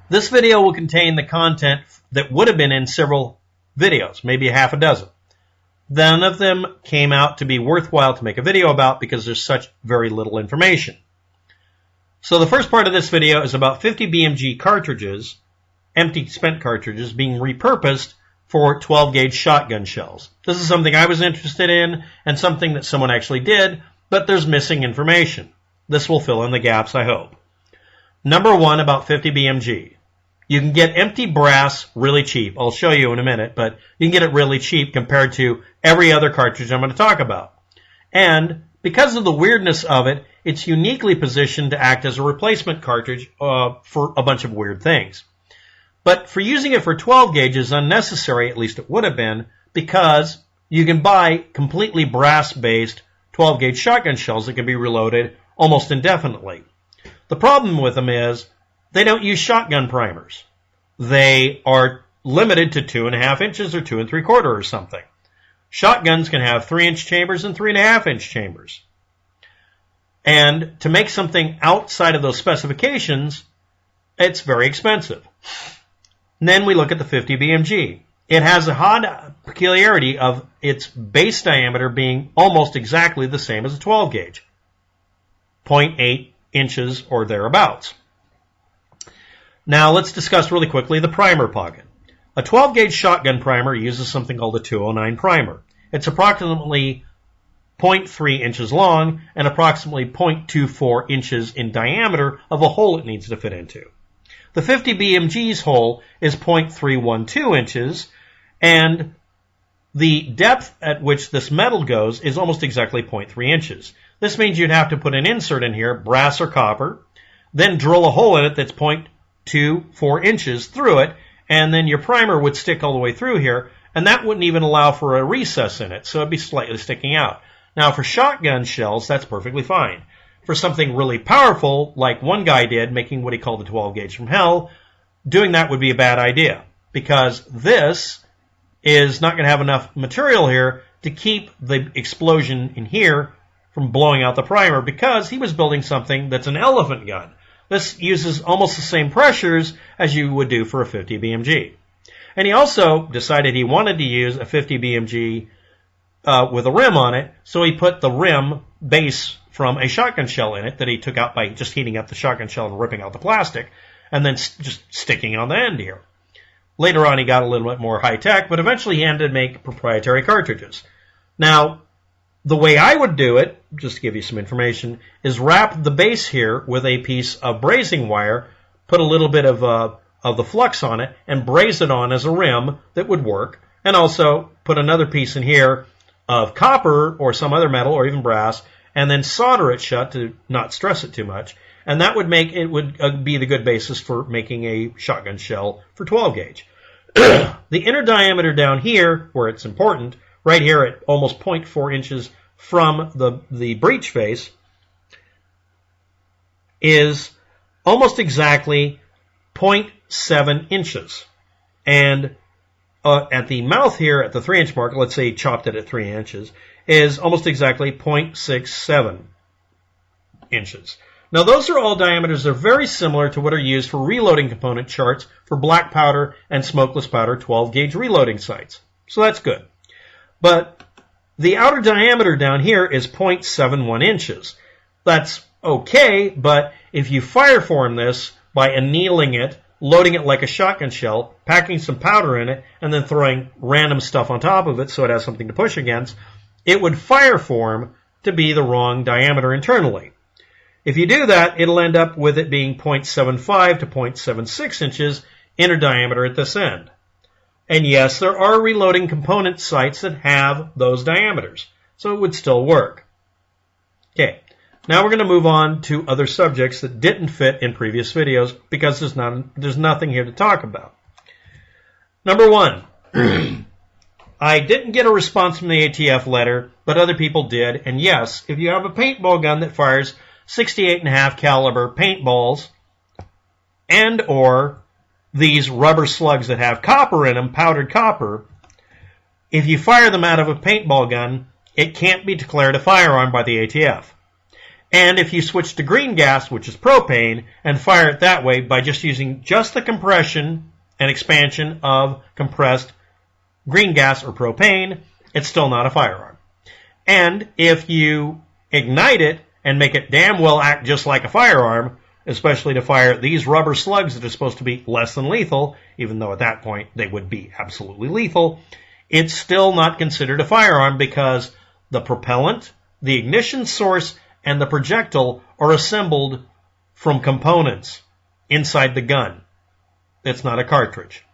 This video will contain the content that would have been in several videos, maybe a half a dozen. None of them came out to be worthwhile to make a video about because there's such very little information. So the first part of this video is about 50 BMG cartridges, empty spent cartridges, being repurposed for 12-gauge shotgun shells. This is something I was interested in and something that someone actually did, but there's missing information. This will fill in the gaps, I hope. Number one, about 50 BMG. You can get empty brass really cheap. I'll show you in a minute, but you can get it really cheap compared to every other cartridge I'm going to talk about. And because of the weirdness of it, it's uniquely positioned to act as a replacement cartridge for a bunch of weird things. But for using it for 12 gauge is unnecessary, at least it would have been, because you can buy completely brass-based 12-gauge shotgun shells that can be reloaded almost indefinitely. The problem with them is they don't use shotgun primers. They are limited to 2.5 inches or 2 3/4 or something. Shotguns can have 3-inch chambers and 3.5-inch chambers. And to make something outside of those specifications, it's very expensive. And then we look at the 50 BMG. It has a odd peculiarity of its base diameter being almost exactly the same as a 12 gauge, 0.8 inches or thereabouts. Now let's discuss really quickly the primer pocket. A 12-gauge shotgun primer uses something called a 209 primer. It's approximately 0.3 inches long and approximately 0.24 inches in diameter of a hole it needs to fit into. The 50 BMG's hole is 0.312 inches, and the depth at which this metal goes is almost exactly 0.3 inches. This means you'd have to put an insert in here, brass or copper, then drill a hole in it that's 0.24 inches through it, and then your primer would stick all the way through here, and that wouldn't even allow for a recess in it, so it'd be slightly sticking out. Now, for shotgun shells, that's perfectly fine. For something really powerful, like one guy did, making what he called the 12 gauge from hell, doing that would be a bad idea, because this is not going to have enough material here to keep the explosion in here from blowing out the primer, because he was building something that's an elephant gun. This uses almost the same pressures as you would do for a 50 BMG. And he also decided he wanted to use a 50 BMG with a rim on it, so he put the rim base from a shotgun shell in it that he took out by just heating up the shotgun shell and ripping out the plastic, and then just sticking on the end here. Later on, he got a little bit more high-tech, but eventually he ended to make proprietary cartridges. Now, the way I would do it, just to give you some information, is wrap the base here with a piece of brazing wire, put a little bit of the flux on it, and braze it on as a rim that would work, and also put another piece in here of copper or some other metal or even brass, and then solder it shut to not stress it too much. And that would make it would be the good basis for making a shotgun shell for 12 gauge. The inner diameter down here, where it's important, right here at almost 0.4 inches from the breech face, is almost exactly 0.7 inches. And at the mouth here, at the 3-inch mark, let's say he chopped it at 3 inches, is almost exactly 0.67 inches. Now, those are all diameters that are very similar to what are used for reloading component charts for black powder and smokeless powder 12-gauge reloading sights. So that's good. But the outer diameter down here is 0.71 inches. That's okay, but if you fireform this by annealing it, loading it like a shotgun shell, packing some powder in it, and then throwing random stuff on top of it so it has something to push against, it would fireform to be the wrong diameter internally. If you do that, it'll end up with it being 0.75 to 0.76 inches inner diameter at this end. And yes, there are reloading component sights that have those diameters, so it would still work. Okay, now we're going to move on to other subjects that didn't fit in previous videos because there's nothing here to talk about. Number one, I didn't get a response from the ATF letter, but other people did. And yes, if you have a paintball gun that fires 68.5 caliber paintballs and or these rubber slugs that have copper in them, powdered copper, if you fire them out of a paintball gun, it can't be declared a firearm by the ATF. And if you switch to green gas, which is propane, and fire it that way by just using just the compression and expansion of compressed green gas or propane, it's still not a firearm. And if you ignite it and make it damn well act just like a firearm, especially to fire these rubber slugs that are supposed to be less than lethal, even though at that point they would be absolutely lethal, it's still not considered a firearm because the propellant, the ignition source, and the projectile are assembled from components inside the gun. It's not a cartridge.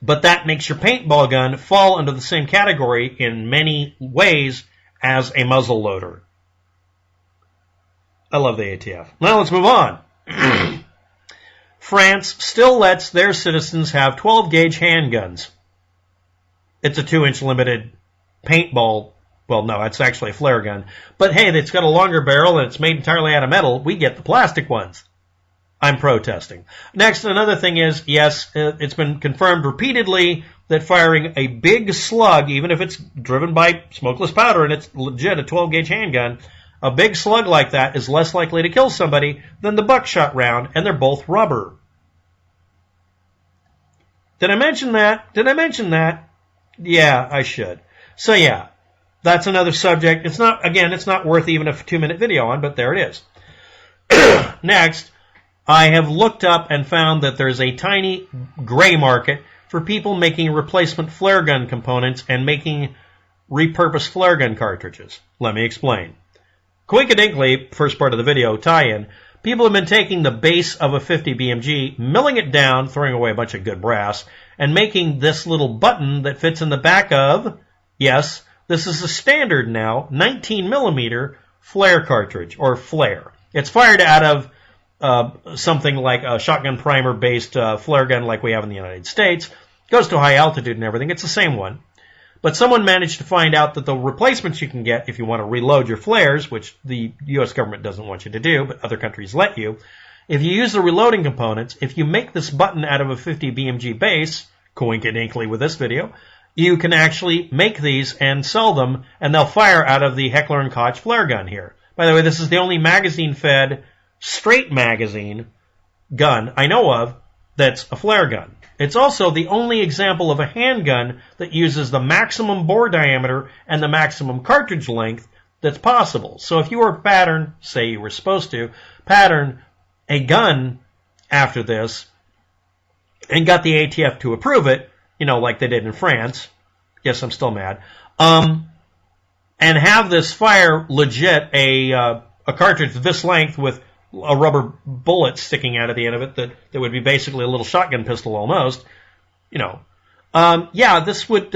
But that makes your paintball gun fall under the same category in many ways as a muzzle loader. I love the ATF. Now let's move on. France still lets their citizens have 12-gauge handguns. It's a 2-inch limited paintball. Well, no, it's actually a flare gun. But hey, it's got a longer barrel and it's made entirely out of metal. We get the plastic ones. I'm protesting. Next, another thing is, yes, it's been confirmed repeatedly that firing a big slug, even if it's driven by smokeless powder and it's legit a 12-gauge handgun, a big slug like that is less likely to kill somebody than the buckshot round, and they're both rubber. Did I mention that? Yeah, I should. So yeah, that's another subject. It's not worth even a 2-minute video on, but there it is. Next, I have looked up and found that there's a tiny gray market for people making replacement flare gun components and making repurposed flare gun cartridges. Let me explain. Coincidental, first part of the video, tie-in, people have been taking the base of a 50 BMG, milling it down, throwing away a bunch of good brass, and making this little button that fits in the back of, yes, this is a standard now, 19 millimeter flare cartridge, or flare. It's fired out of something like a shotgun primer-based flare gun like we have in the United States. Goes to high altitude and everything. It's the same one. But someone managed to find out that the replacements you can get if you want to reload your flares, which the U.S. government doesn't want you to do, but other countries let you, if you use the reloading components, if you make this button out of a 50 BMG base, coincidentally with this video, you can actually make these and sell them, and they'll fire out of the Heckler & Koch flare gun here. By the way, this is the only magazine-fed, straight magazine gun I know of that's a flare gun. It's also the only example of a handgun that uses the maximum bore diameter and the maximum cartridge length that's possible. So if you were to pattern, say you were supposed to, pattern a gun after this and got the ATF to approve it, you know, like they did in France, yes, I'm still mad, and have this fire legit a cartridge this length with a rubber bullet sticking out of the end of it that would be basically a little shotgun pistol almost, you know. Yeah, this would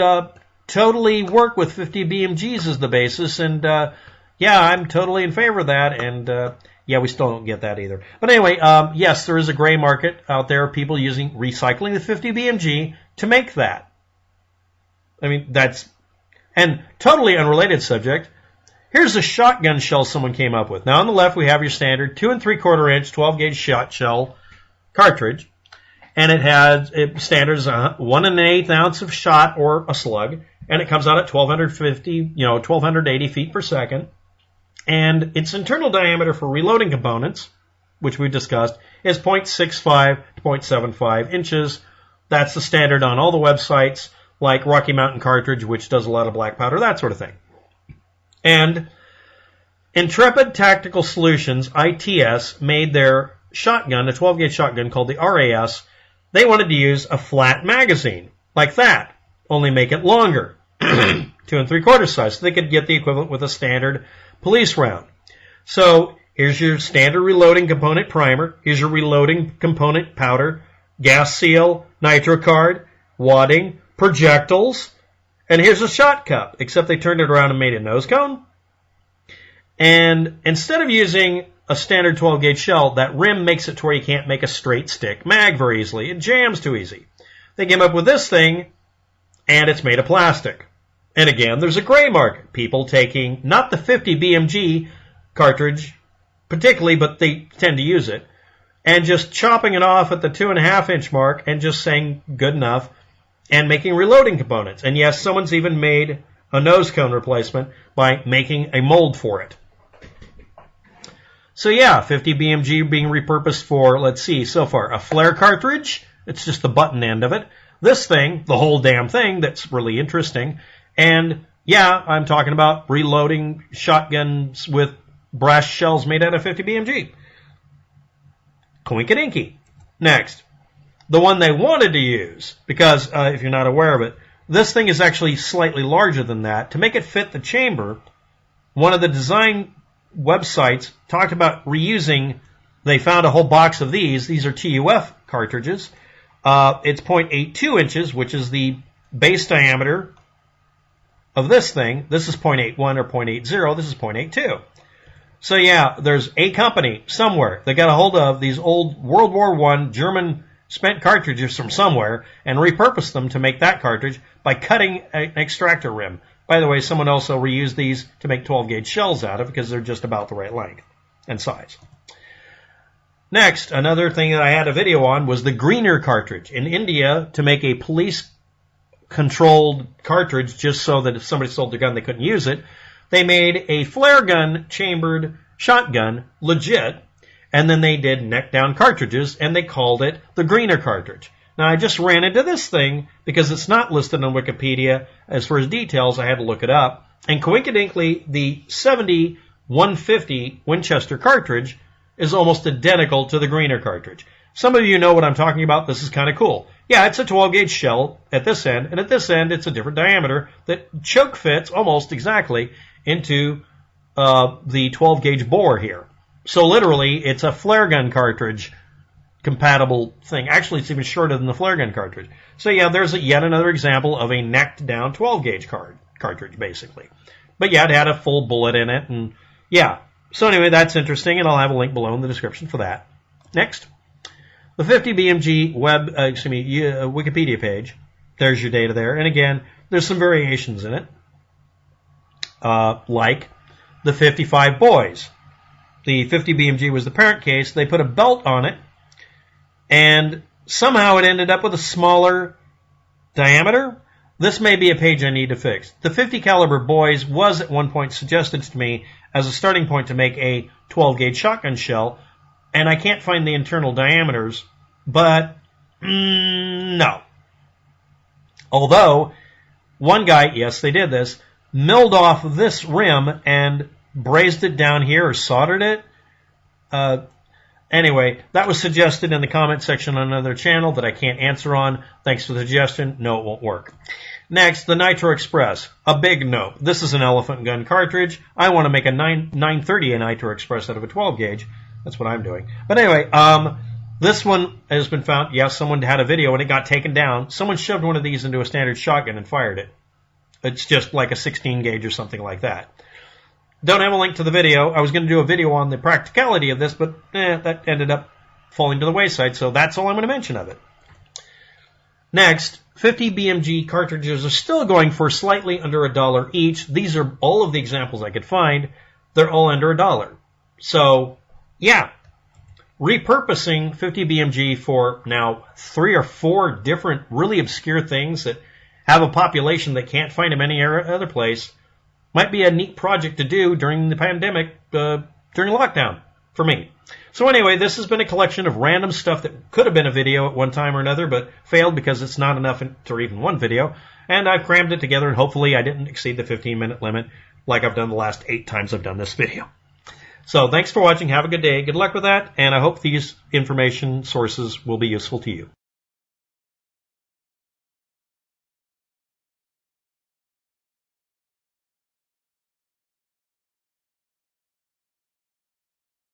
totally work with 50 BMGs as the basis, and yeah, I'm totally in favor of that, and yeah, we still don't get that either. But anyway, yes, there is a gray market out there, people recycling the 50 BMG to make that. I mean, that's, and totally unrelated subject, here's a shotgun shell someone came up with. Now on the left we have your standard 2 3/4 inch 12-gauge shot shell cartridge, and it standards 1 1/8 ounce of shot or a slug, and it comes out at 1280 feet per second. And its internal diameter for reloading components, which we discussed, is 0.65 to 0.75 inches. That's the standard on all the websites, like Rocky Mountain Cartridge, which does a lot of black powder, that sort of thing. And Intrepid Tactical Solutions, ITS, made their shotgun, a 12-gauge shotgun called the RAS. They wanted to use a flat magazine, like that, only make it longer, 2 3/4 size, so they could get the equivalent with a standard police round. So here's your standard reloading component primer, here's your reloading component powder, gas seal, nitro card, wadding, projectiles, and here's a shot cup, except they turned it around and made a nose cone. And instead of using a standard 12-gauge shell, that rim makes it to where you can't make a straight stick mag very easily. It jams too easy. They came up with this thing, and it's made of plastic. And again, there's a gray market. People taking, not the 50 BMG cartridge particularly, but they tend to use it, and just chopping it off at the 2.5 inch mark and just saying good enough, and making reloading components. And yes, someone's even made a nose cone replacement by making a mold for it. So yeah, 50 BMG being repurposed for, let's see, so far, a flare cartridge. It's just the button end of it. This thing, the whole damn thing, that's really interesting. And yeah, I'm talking about reloading shotguns with brass shells made out of 50 BMG. Coinkadinky. Next, the one they wanted to use, because if you're not aware of it, this thing is actually slightly larger than that. To make it fit the chamber, one of the design websites talked about reusing, they found a whole box of these. These are TuF cartridges. It's 0.82 inches, which is the base diameter of this thing. This is 0.81 or 0.80. This is 0.82. So yeah, there's a company somewhere that got a hold of these old World War I German spent cartridges from somewhere and repurposed them to make that cartridge by cutting an extractor rim. By the way, someone also reused these to make 12-gauge shells out of because they're just about the right length and size. Next, another thing that I had a video on was the greener cartridge. In India, to make a police-controlled cartridge just so that if somebody sold their gun, they couldn't use it, they made a flare gun chambered shotgun, legit, and then they did neck-down cartridges, and they called it the greener cartridge. Now, I just ran into this thing because it's not listed on Wikipedia. As far as details, I had to look it up. And coincidentally, the 70-150 Winchester cartridge is almost identical to the greener cartridge. Some of you know what I'm talking about. This is kind of cool. Yeah, it's a 12-gauge shell at this end, and at this end, it's a different diameter that choke fits almost exactly into the 12-gauge bore here. So literally, it's a flare gun cartridge compatible thing. Actually, it's even shorter than the flare gun cartridge. So yeah, there's yet another example of a necked down 12-gauge cartridge, basically. But yeah, it had a full bullet in it, and yeah. So anyway, that's interesting, and I'll have a link below in the description for that. Next, the 50 BMG Wikipedia page. There's your data there, and again, there's some variations in it, like the 55 boys. The 50 BMG was the parent case. They put a belt on it, and somehow it ended up with a smaller diameter. This may be a page I need to fix. The 50 caliber boys was at one point suggested to me as a starting point to make a 12-gauge shotgun shell, and I can't find the internal diameters, but no. Although, one guy, yes, they did this, milled off this rim and brazed it down here or soldered it. Anyway, that was suggested in the comment section on another channel that I can't answer on. Thanks for the suggestion. No, it won't work. Next, the Nitro Express. A big no. This is an elephant gun cartridge. I want to make a 930 Nitro Express out of a 12-gauge. That's what I'm doing. But anyway, this one has been found. Yes, someone had a video and it got taken down. Someone shoved one of these into a standard shotgun and fired it. It's just like a 16-gauge or something like that. Don't have a link to the video. I was going to do a video on the practicality of this, but that ended up falling to the wayside, so that's all I'm going to mention of it. Next, 50 BMG cartridges are still going for slightly under $1 each. These are all of the examples I could find. They're all under $1. So, yeah, repurposing 50 BMG for now 3 or 4 different really obscure things that have a population that can't find them any other place might be a neat project to do during the pandemic, during lockdown, for me. So anyway, this has been a collection of random stuff that could have been a video at one time or another, but failed because it's not enough for even one video. And I've crammed it together, and hopefully I didn't exceed the 15-minute limit like I've done the last 8 times I've done this video. So thanks for watching. Have a good day. Good luck with that, and I hope these information sources will be useful to you.